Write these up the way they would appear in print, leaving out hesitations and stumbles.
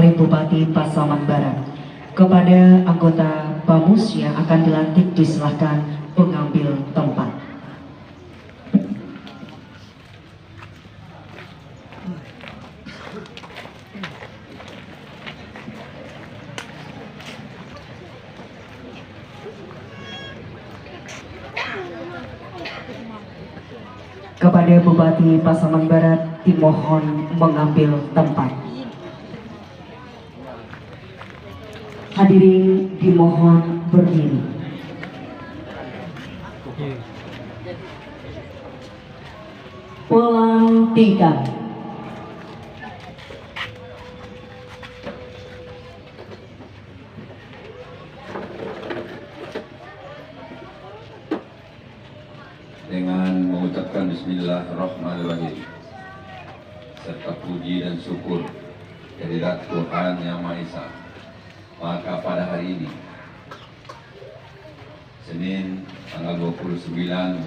oleh Bupati Pasaman Barat. Kepada anggota BAMUS yang akan dilantik disilahkan mengambil tempat. Kepada Bupati Pasaman Barat dimohon mengambil tempat. Hadirin dimohon berdiri. Pelantikan. Dengan mengucapkan Bismillahirrahmanirrahim serta puji dan syukur kehadirat Tuhan Yang Maha Esa, maka pada hari ini Senin tanggal 29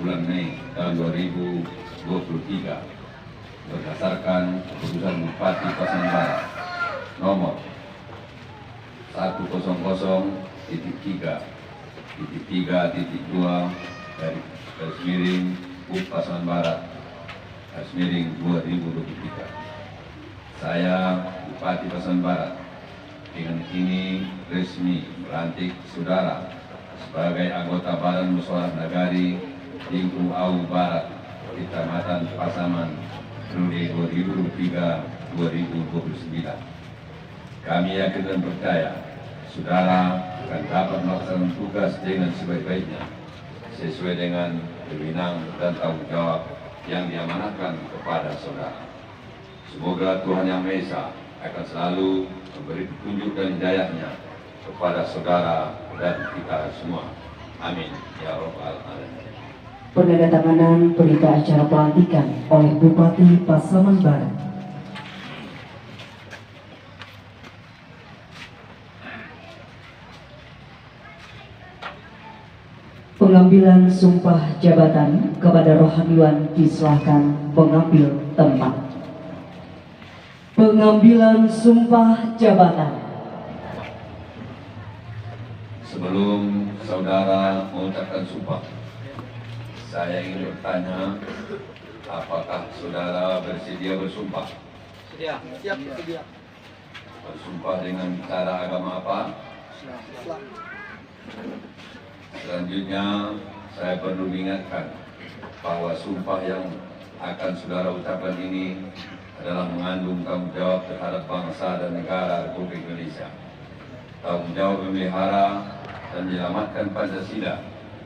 bulan Mei tahun 2023 berdasarkan keputusan Bupati Pasaman Barat nomor 100.3.3.2 dari garis miring Bupati Pasaman Barat garis miring 2023. Saya Bupati Pasaman Barat dengan ini resmi melantik saudara sebagai anggota Badan Musyawarah Nagari Lingkung Awu Barat Kecamatan Pasaman periode 2023-2029. Kami yakin dan percaya saudara akan dapat melaksanakan tugas dengan sebaik-baiknya sesuai dengan wewenang dan tanggung jawab yang diamanahkan kepada saudara. Semoga Tuhan Yang Maha Esa akan selalu memberi petunjuk dan hidayahnya kepada saudara dan kita semua. Amin ya Rabbal Alamin. Penandatanganan berita acara pelantikan oleh Bupati Pasaman Barat. Pengambilan sumpah jabatan kepada rohaniwan disilahkan mengambil tempat. Pengambilan sumpah jabatan. Sebelum saudara mengucapkan sumpah, saya ingin bertanya, apakah saudara bersedia bersumpah? Sedia. Siap, sedia. Bersumpah dengan cara agama apa? Islam. Selanjutnya, saya perlu mengingatkan bahwa sumpah yang akan saudara ucapkan ini adalah mengandung tanggung jawab terhadap bangsa dan negara Republik Indonesia. Tanggung jawab memelihara dan menyelamatkan Pancasila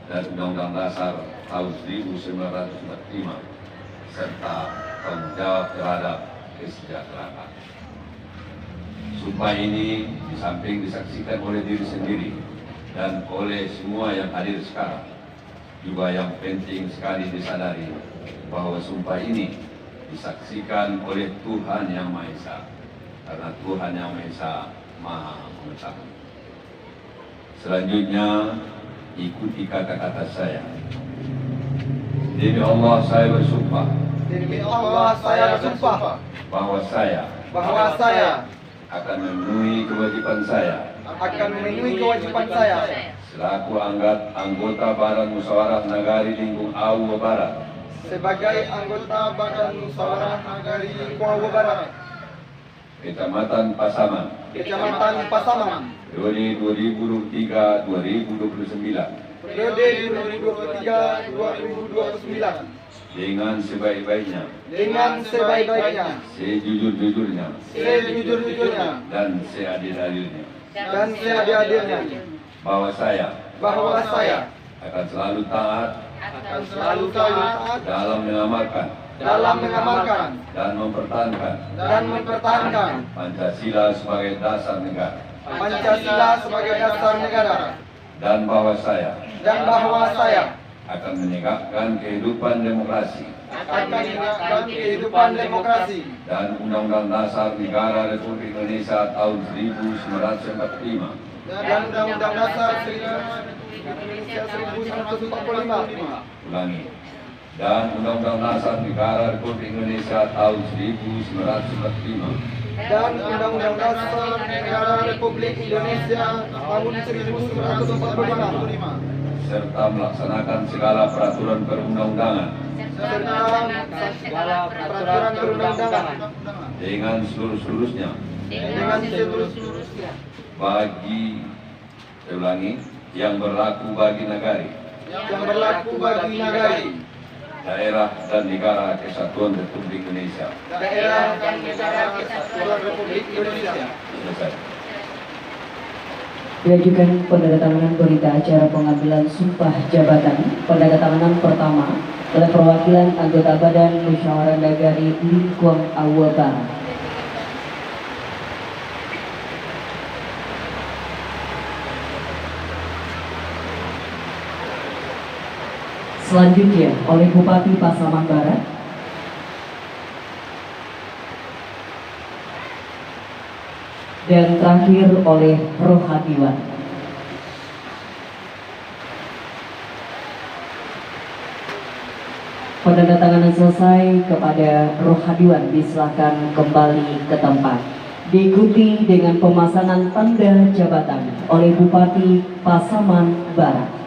dan Undang-Undang Dasar tahun 1945, serta tanggung jawab terhadap kesejahteraan. Sumpah ini di samping disaksikan oleh diri sendiri dan oleh semua yang hadir sekarang, juga yang penting sekali disadari bahwa sumpah ini disaksikan oleh Tuhan Yang Maha Esa, karena Tuhan Yang Maha Esa Maha Mengetahui. Selanjutnya, ikuti kata-kata saya. Demi Allah saya bersumpah. Demi Allah saya bersumpah Bahwa saya akan memenuhi kewajiban saya selaku anggota Badan Musyawarah Nagari Lingkung Awu Barat sebagai anggota Badan Musyawarah Nagari Lingkung Awu Barat Kecamatan Pasaman periode 2023-2029 dengan sebaik-baiknya, sejujur-jujurnya, dan seadil-adilnya, bahwa saya akan selalu taat dalam mengamalkan dan mempertahankan Pancasila sebagai dasar negara, dan bahwa saya akan menegakkan kehidupan demokrasi dan Undang-Undang Dasar Negara Republik Indonesia tahun 1945 ulangi, dan Undang-Undang Dasar Negara Republik Indonesia tahun 1945 dan Undang-Undang Dasar Negara Republik Indonesia tahun 1945 serta melaksanakan segala peraturan perundang-undangan dengan seluruh-seluruhnya bagi, saya ulangi, yang berlaku bagi negari, daerah dan negara kesatuan Republik Indonesia. Selesai. Diajukan penandatanganan berita acara pengambilan sumpah jabatan. Penandatanganan pertama oleh perwakilan anggota Badan Musyawarah Nagari Lingkuang Awa Barat. Selanjutnya oleh Bupati Pasaman Barat, dan terakhir oleh Rohadiwan. Penandatanganan selesai, kepada Rohadiwan disilakan kembali ke tempat. Diikuti dengan pemasangan tanda jabatan oleh Bupati Pasaman Barat.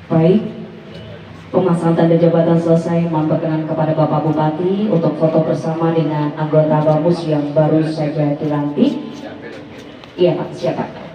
Baik, pemasangan tanda jabatan selesai. Mohon berkenan kepada Bapak Bupati untuk foto bersama dengan anggota BAMUS yang baru saja dilantik. Iya Pak, siapa?